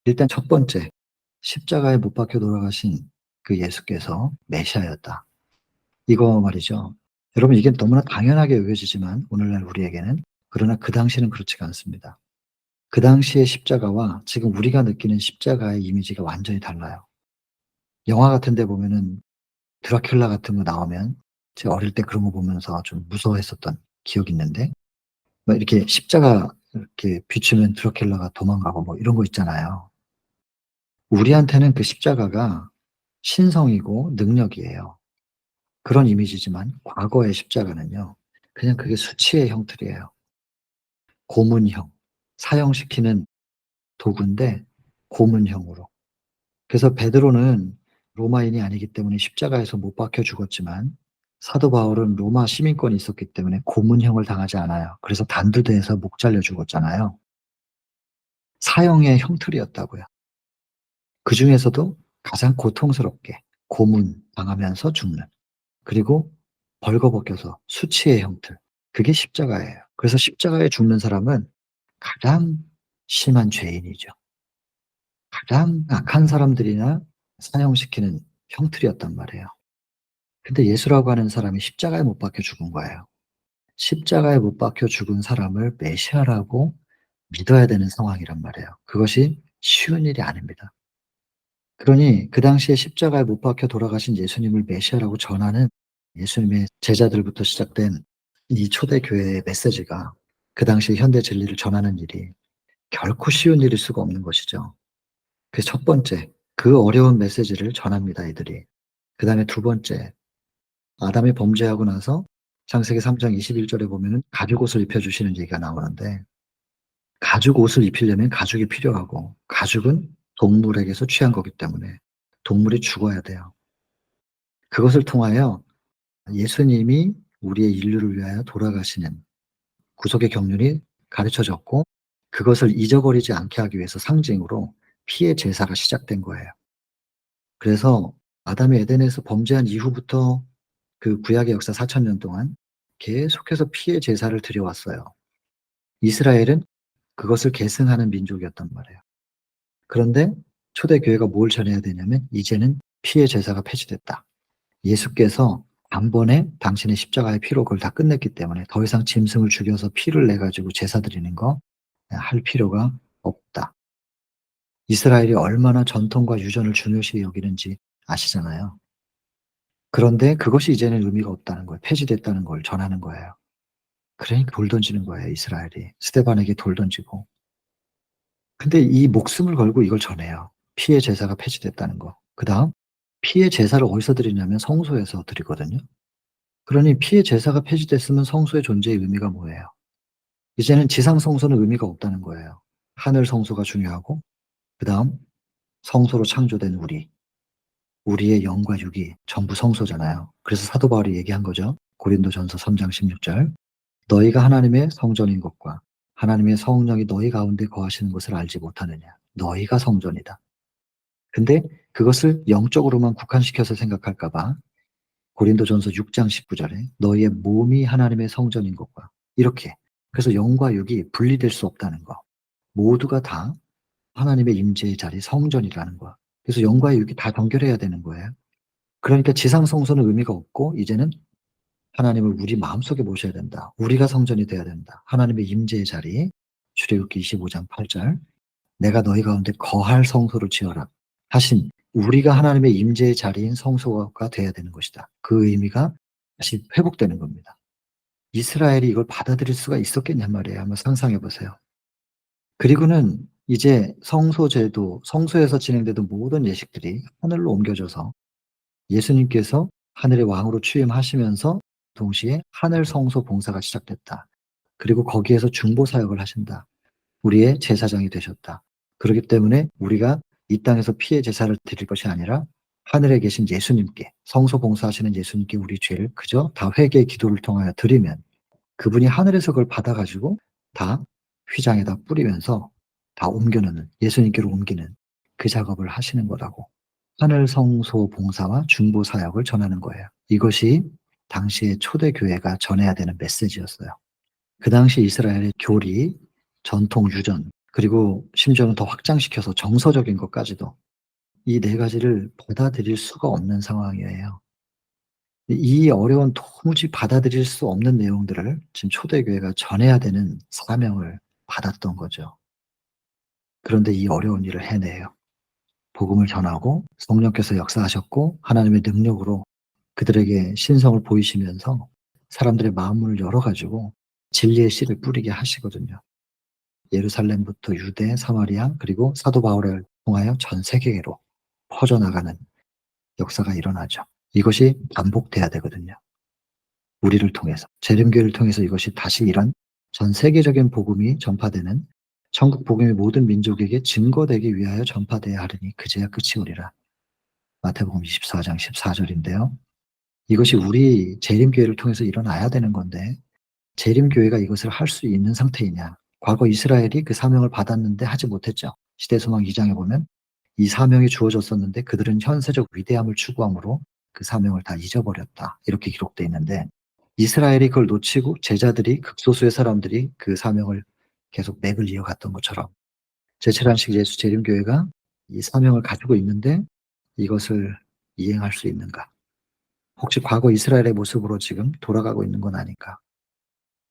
일단 첫 번째, 십자가에 못 박혀 돌아가신 그 예수께서 메시아였다. 이거 말이죠. 여러분 이게 너무나 당연하게 여겨지지만 오늘날 우리에게는, 그러나 그 당시는 그렇지가 않습니다. 그 당시의 십자가와 지금 우리가 느끼는 십자가의 이미지가 완전히 달라요. 영화 같은 데 보면은 드라큘라 같은 거 나오면 제가 어릴 때 그런 거 보면서 좀 무서워했었던 기억이 있는데, 막 이렇게 십자가 이렇게 비추면 드라큘라가 도망가고 뭐 이런 거 있잖아요. 우리한테는 그 십자가가 신성이고 능력이에요. 그런 이미지지만 과거의 십자가는요, 그냥 그게 수치의 형틀이에요. 고문형, 사형시키는 도구인데 고문형으로. 그래서 베드로는 로마인이 아니기 때문에 십자가에서 못 박혀 죽었지만 사도 바울은 로마 시민권이 있었기 때문에 고문형을 당하지 않아요. 그래서 단두대에서 목 잘려 죽었잖아요. 사형의 형틀이었다고요. 그 중에서도 가장 고통스럽게 고문 당하면서 죽는, 그리고 벌거벗겨서 수치의 형틀, 그게 십자가예요. 그래서 십자가에 죽는 사람은 가장 심한 죄인이죠. 가장 악한 사람들이나 사형시키는 형틀이었단 말이에요. 근데 예수라고 하는 사람이 십자가에 못 박혀 죽은 거예요. 십자가에 못 박혀 죽은 사람을 메시아라고 믿어야 되는 상황이란 말이에요. 그것이 쉬운 일이 아닙니다. 그러니 그 당시에 십자가에 못 박혀 돌아가신 예수님을 메시아라고 전하는 예수님의 제자들부터 시작된 이 초대교회의 메시지가, 그 당시 현대 진리를 전하는 일이 결코 쉬운 일일 수가 없는 것이죠. 그래서 첫 번째, 그 어려운 메시지를 전합니다, 이들이. 그 다음에 두 번째, 아담이 범죄하고 나서 창세기 3장 21절에 보면은 가죽 옷을 입혀주시는 얘기가 나오는데, 가죽 옷을 입히려면 가죽이 필요하고, 가죽은 동물에게서 취한 거기 때문에 동물이 죽어야 돼요. 그것을 통하여 예수님이 우리의 인류를 위하여 돌아가시는 구속의 경륜이 가르쳐졌고, 그것을 잊어버리지 않게 하기 위해서 상징으로 피의 제사가 시작된 거예요. 그래서 아담이 에덴에서 범죄한 이후부터 그 구약의 역사 4,000년 동안 계속해서 피의 제사를 드려왔어요. 이스라엘은 그것을 계승하는 민족이었단 말이에요. 그런데 초대교회가 뭘 전해야 되냐면, 이제는 피의 제사가 폐지됐다. 예수께서 단번에 당신의 십자가의 피로 그걸 다 끝냈기 때문에 더 이상 짐승을 죽여서 피를 내가지고 제사 드리는 거 할 필요가 없다. 이스라엘이 얼마나 전통과 유전을 중요시 여기는지 아시잖아요. 그런데 그것이 이제는 의미가 없다는 거예요. 폐지됐다는 걸 전하는 거예요. 그러니까 돌 던지는 거예요, 이스라엘이. 스데반에게 돌 던지고. 근데 이 목숨을 걸고 이걸 전해요. 피의 제사가 폐지됐다는 거. 그다음 피의 제사를 어디서 드리냐면 성소에서 드리거든요. 그러니 피의 제사가 폐지됐으면 성소의 존재의 의미가 뭐예요? 이제는 지상 성소는 의미가 없다는 거예요. 하늘 성소가 중요하고, 그다음 성소로 창조된 우리의 영과 육이 전부 성소잖아요. 그래서 사도 바울이 얘기한 거죠. 고린도전서 3장 16절. 너희가 하나님의 성전인 것과 하나님의 성령이 너희 가운데 거하시는 것을 알지 못하느냐. 너희가 성전이다. 근데 그것을 영적으로만 국한시켜서 생각할까 봐 고린도전서 6장 19절에 너희의 몸이 하나님의 성전인 것과, 이렇게. 그래서 영과 육이 분리될 수 없다는 거. 모두가 다 하나님의 임재의 자리 성전이라는 거. 그래서 영과 육이 다 연결해야 되는 거예요. 그러니까 지상 성소는 의미가 없고, 이제는 하나님을 우리 마음속에 모셔야 된다. 우리가 성전이 돼야 된다. 하나님의 임재의 자리. 출애굽기 25장 8절. 내가 너희 가운데 거할 성소를 지어라 하신, 우리가 하나님의 임재의 자리인 성소가 돼야 되는 것이다. 그 의미가 다시 회복되는 겁니다. 이스라엘이 이걸 받아들일 수가 있었겠냔 말이에요. 한번 상상해 보세요. 그리고는 이제 성소제도, 성소에서 진행되던 모든 예식들이 하늘로 옮겨져서 예수님께서 하늘의 왕으로 취임하시면서 동시에 하늘 성소 봉사가 시작됐다. 그리고 거기에서 중보 사역을 하신다. 우리의 제사장이 되셨다. 그렇기 때문에 우리가 이 땅에서 피의 제사를 드릴 것이 아니라 하늘에 계신 예수님께, 성소 봉사하시는 예수님께 우리 죄를 그저 다 회개의 기도를 통하여 드리면 그분이 하늘에서 그걸 받아가지고 다 휘장에다 뿌리면서 다 옮겨놓는, 예수님께로 옮기는 그 작업을 하시는 거라고. 하늘 성소 봉사와 중보 사역을 전하는 거예요. 이것이 당시의 초대교회가 전해야 되는 메시지였어요. 그 당시 이스라엘의 교리, 전통, 유전, 그리고 심지어는 더 확장시켜서 정서적인 것까지도 이 네 가지를 받아들일 수가 없는 상황이에요. 이 어려운, 도무지 받아들일 수 없는 내용들을 지금 초대교회가 전해야 되는 사명을 받았던 거죠. 그런데 이 어려운 일을 해내요. 복음을 전하고 성령께서 역사하셨고 하나님의 능력으로 그들에게 신성을 보이시면서 사람들의 마음을 열어가지고 진리의 씨를 뿌리게 하시거든요. 예루살렘부터 유대, 사마리아, 그리고 사도 바울을 통하여 전 세계로 퍼져나가는 역사가 일어나죠. 이것이 반복돼야 되거든요. 우리를 통해서, 재림교회를 통해서 이것이 다시 이런 전 세계적인 복음이 전파되는, 천국 복음이 모든 민족에게 증거되기 위하여 전파되어야 하리니 그제야 끝이 오리라. 마태복음 24장 14절인데요. 이것이 우리 재림교회를 통해서 일어나야 되는 건데, 재림교회가 이것을 할 수 있는 상태이냐. 과거 이스라엘이 그 사명을 받았는데 하지 못했죠. 시대소망 2장에 보면 이 사명이 주어졌었는데 그들은 현세적 위대함을 추구함으로 그 사명을 다 잊어버렸다. 이렇게 기록되어 있는데, 이스라엘이 그걸 놓치고 제자들이, 극소수의 사람들이 그 사명을 계속 맥을 이어갔던 것처럼 제칠한식 예수 재림교회가 이 사명을 가지고 있는데 이것을 이행할 수 있는가? 혹시 과거 이스라엘의 모습으로 지금 돌아가고 있는 건 아닌가?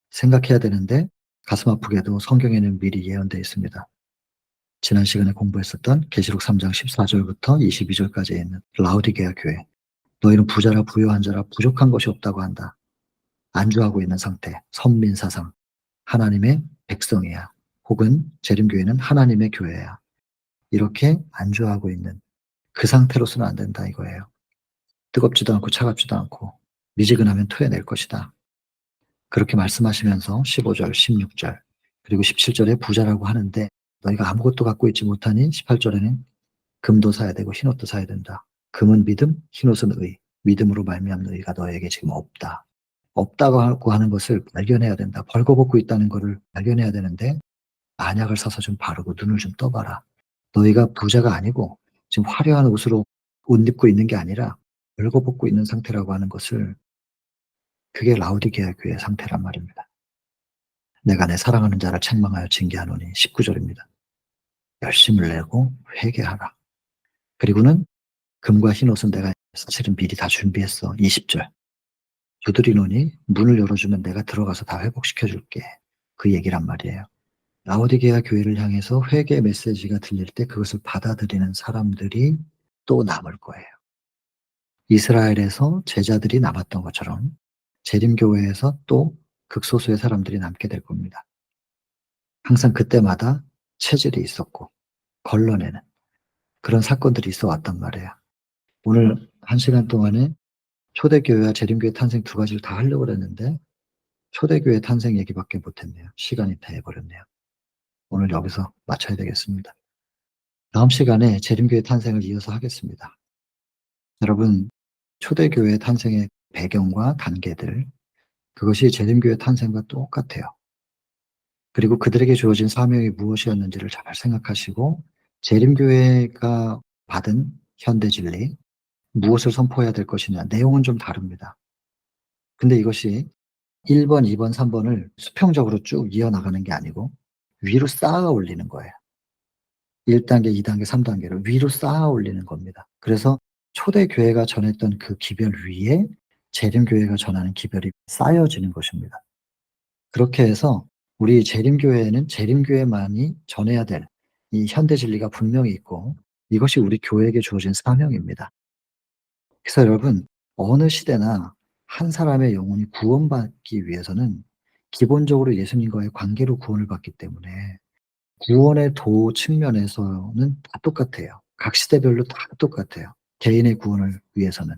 생각해야 되는데, 가슴 아프게도 성경에는 미리 예언되어 있습니다. 지난 시간에 공부했었던 계시록 3장 14절부터 22절까지 있는 라오디게아 교회. 너희는 부자라 부유한 자라 부족한 것이 없다고 한다. 안주하고 있는 상태, 선민사상, 하나님의 백성이야. 혹은 재림교회는 하나님의 교회야. 이렇게 안주하고 있는 그 상태로서는 안 된다 이거예요. 뜨겁지도 않고 차갑지도 않고 미지근하면 토해낼 것이다. 그렇게 말씀하시면서 15절, 16절 그리고 17절에 부자라고 하는데 너희가 아무것도 갖고 있지 못하니 18절에는 금도 사야 되고 흰옷도 사야 된다. 금은 믿음, 흰옷은 의. 믿음으로 말미암는 의가 너에게 지금 없다. 없다고 하는 것을 발견해야 된다. 벌거벗고 있다는 것을 발견해야 되는데 안약을 사서 좀 바르고 눈을 좀 떠봐라. 너희가 부자가 아니고 지금 화려한 옷으로 옷 입고 있는 게 아니라 벌거벗고 있는 상태라고 하는 것을 그게 라오디게아 교회의 상태란 말입니다. 내가 내 사랑하는 자를 책망하여 징계하노니 19절입니다. 열심을 내고 회개하라. 그리고는 금과 흰옷은 내가 사실은 미리 다 준비했어. 20절. 두드리노니 문을 열어주면 내가 들어가서 다 회복시켜 줄게. 그 얘기란 말이에요. 라오디게아 교회를 향해서 회개 메시지가 들릴 때 그것을 받아들이는 사람들이 또 남을 거예요. 이스라엘에서 제자들이 남았던 것처럼 재림교회에서 또 극소수의 사람들이 남게 될 겁니다. 항상 그때마다 체질이 있었고 걸러내는 그런 사건들이 있어 왔단 말이에요. 오늘 1시간 동안에 초대교회와 재림교회 탄생 두 가지를 다 하려고 그랬는데 초대교회 탄생 얘기밖에 못했네요. 시간이 다 해버렸네요. 오늘 여기서 마쳐야 되겠습니다. 다음 시간에 재림교회 탄생을 이어서 하겠습니다. 여러분, 초대교회 탄생의 배경과 단계들, 그것이 재림교회 탄생과 똑같아요. 그리고 그들에게 주어진 사명이 무엇이었는지를 잘 생각하시고 재림교회가 받은 현대진리, 무엇을 선포해야 될 것이냐, 내용은 좀 다릅니다. 근데 이것이 1번, 2번, 3번을 수평적으로 쭉 이어나가는 게 아니고 위로 쌓아 올리는 거예요. 1단계, 2단계, 3단계를 위로 쌓아 올리는 겁니다. 그래서 초대교회가 전했던 그 기별 위에 재림교회가 전하는 기별이 쌓여지는 것입니다. 그렇게 해서 우리 재림교회에는 재림교회만이 전해야 될 이 현대 진리가 분명히 있고 이것이 우리 교회에게 주어진 사명입니다. 그래서 여러분, 어느 시대나 한 사람의 영혼이 구원받기 위해서는 기본적으로 예수님과의 관계로 구원을 받기 때문에 구원의 도 측면에서는 다 똑같아요. 각 시대별로 다 똑같아요. 개인의 구원을 위해서는.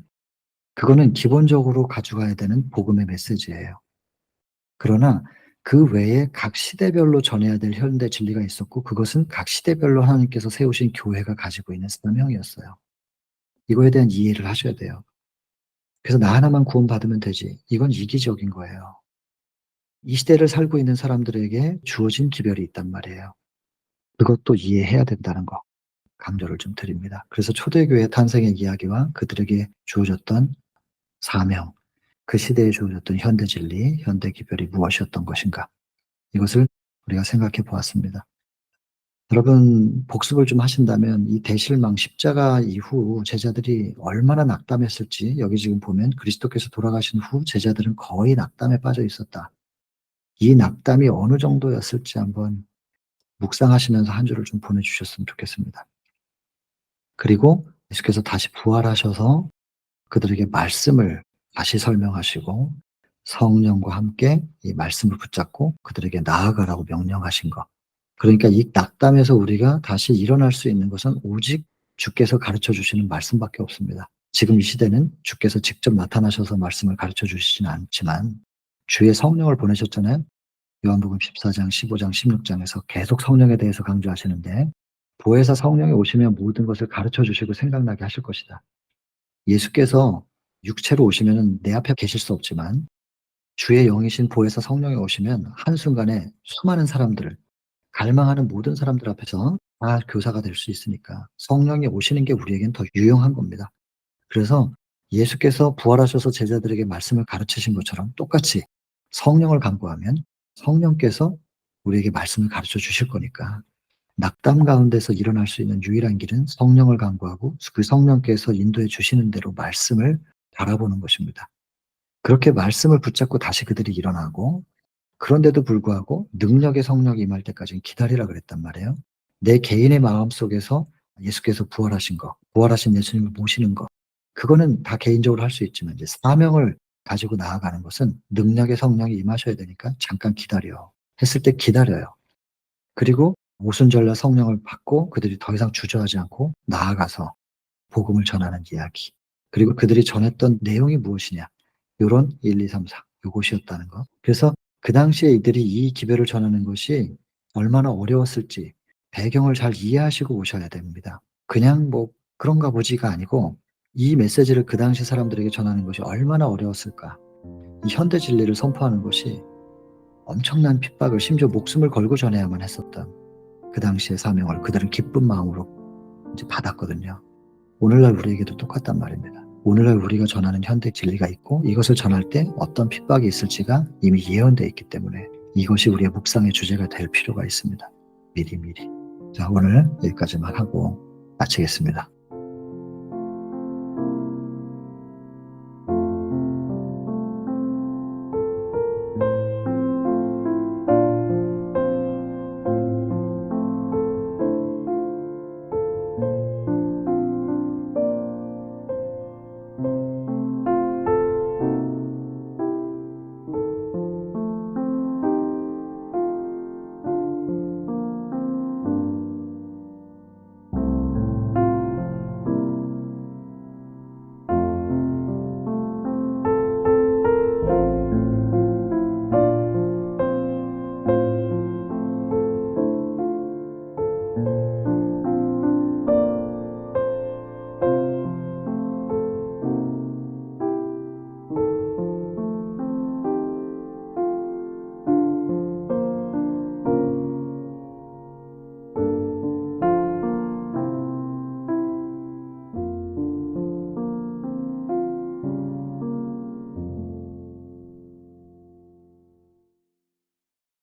그거는 기본적으로 가져가야 되는 복음의 메시지예요. 그러나 그 외에 각 시대별로 전해야 될 현대 진리가 있었고 그것은 각 시대별로 하나님께서 세우신 교회가 가지고 있는 사명이었어요. 이거에 대한 이해를 하셔야 돼요. 그래서 나 하나만 구원받으면 되지. 이건 이기적인 거예요. 이 시대를 살고 있는 사람들에게 주어진 기별이 있단 말이에요. 그것도 이해해야 된다는 거 강조를 좀 드립니다. 그래서 초대교회 탄생의 이야기와 그들에게 주어졌던 사명, 그 시대에 주어졌던 현대 진리, 현대 기별이 무엇이었던 것인가 이것을 우리가 생각해 보았습니다. 여러분 복습을 좀 하신다면 이 대실망 십자가 이후 제자들이 얼마나 낙담했을지 여기 지금 보면 그리스도께서 돌아가신 후 제자들은 거의 낙담에 빠져 있었다. 이 낙담이 어느 정도였을지 한번 묵상하시면서 한 주를 좀 보내주셨으면 좋겠습니다. 그리고 예수께서 다시 부활하셔서 그들에게 말씀을 다시 설명하시고 성령과 함께 이 말씀을 붙잡고 그들에게 나아가라고 명령하신 것. 그러니까 이 낙담에서 우리가 다시 일어날 수 있는 것은 오직 주께서 가르쳐 주시는 말씀밖에 없습니다. 지금 이 시대는 주께서 직접 나타나셔서 말씀을 가르쳐 주시지는 않지만 주의 성령을 보내셨잖아요. 요한복음 14장, 15장, 16장에서 계속 성령에 대해서 강조하시는데 보혜사 성령이 오시면 모든 것을 가르쳐 주시고 생각나게 하실 것이다. 예수께서 육체로 오시면 내 앞에 계실 수 없지만 주의 영이신 보혜사 성령이 오시면 한순간에 수많은 사람들을 갈망하는 모든 사람들 앞에서 다 교사가 될 수 있으니까 성령이 오시는 게 우리에겐 더 유용한 겁니다. 그래서 예수께서 부활하셔서 제자들에게 말씀을 가르치신 것처럼 똑같이 성령을 간구하면 성령께서 우리에게 말씀을 가르쳐 주실 거니까 낙담 가운데서 일어날 수 있는 유일한 길은 성령을 간구하고 그 성령께서 인도해 주시는 대로 말씀을 바라보는 것입니다. 그렇게 말씀을 붙잡고 다시 그들이 일어나고 그런데도 불구하고 능력의 성령이 임할 때까지는 기다리라 그랬단 말이에요. 내 개인의 마음속에서 예수께서 부활하신 거, 부활하신 예수님을 모시는 거 그거는 다 개인적으로 할 수 있지만 이제 사명을 가지고 나아가는 것은 능력의 성령이 임하셔야 되니까 잠깐 기다려. 했을 때 기다려요. 그리고 오순절날 성령을 받고 그들이 더 이상 주저하지 않고 나아가서 복음을 전하는 이야기. 그리고 그들이 전했던 내용이 무엇이냐. 요런 1, 2, 3, 4 요것이었다는 거. 그래서 그 당시에 이들이 이 기별을 전하는 것이 얼마나 어려웠을지 배경을 잘 이해하시고 오셔야 됩니다. 그냥 뭐 그런가 보지가 아니고 이 메시지를 그 당시 사람들에게 전하는 것이 얼마나 어려웠을까. 이 현대 진리를 선포하는 것이 엄청난 핍박을 심지어 목숨을 걸고 전해야만 했었던 그 당시의 사명을 그들은 기쁜 마음으로 이제 받았거든요. 오늘날 우리에게도 똑같단 말입니다. 오늘날 우리가 전하는 현대 진리가 있고 이것을 전할 때 어떤 핍박이 있을지가 이미 예언되어 있기 때문에 이것이 우리의 묵상의 주제가 될 필요가 있습니다. 미리미리. 자, 오늘 여기까지만 하고 마치겠습니다.